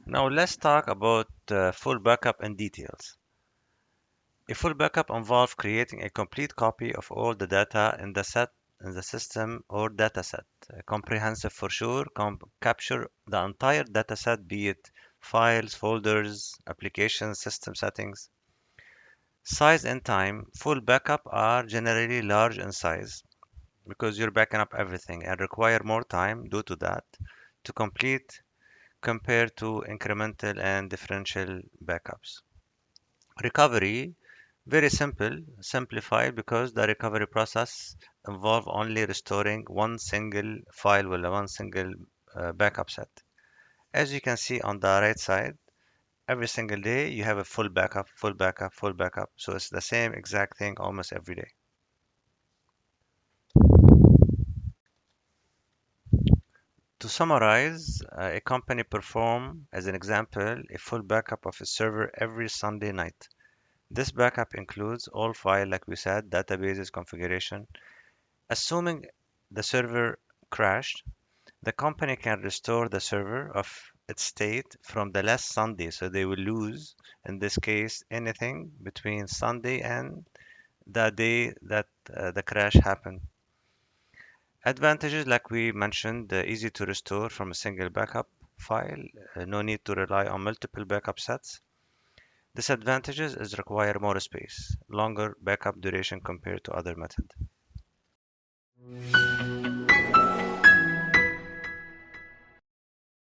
Now let's talk about full backup in details. A full backup involves creating a complete copy of all the data in the system or dataset. Comprehensive for sure, capture the entire dataset, be it files, folders, applications, system settings. Size and time. Full backup are generally large in size because you're backing up everything and require more time due to that to complete compared to incremental and differential backups. Recovery, very simple, simplified because the recovery process involve only restoring one single file with one single backup set. As you can see on the right side, every single day you have a full backup, full backup, full backup. So it's the same exact thing almost every day. To summarize, a company perform, as an example, a full backup of a server every Sunday night. This backup includes all file, like we said, databases, configuration. Assuming the server crashed, the company can restore the server of its state from the last Sunday, so they will lose, in this case, anything between Sunday and the day that the crash happened. Advantages, like we mentioned, easy to restore from a single backup file, no need to rely on multiple backup sets. Disadvantages is require more space, longer backup duration compared to other methods.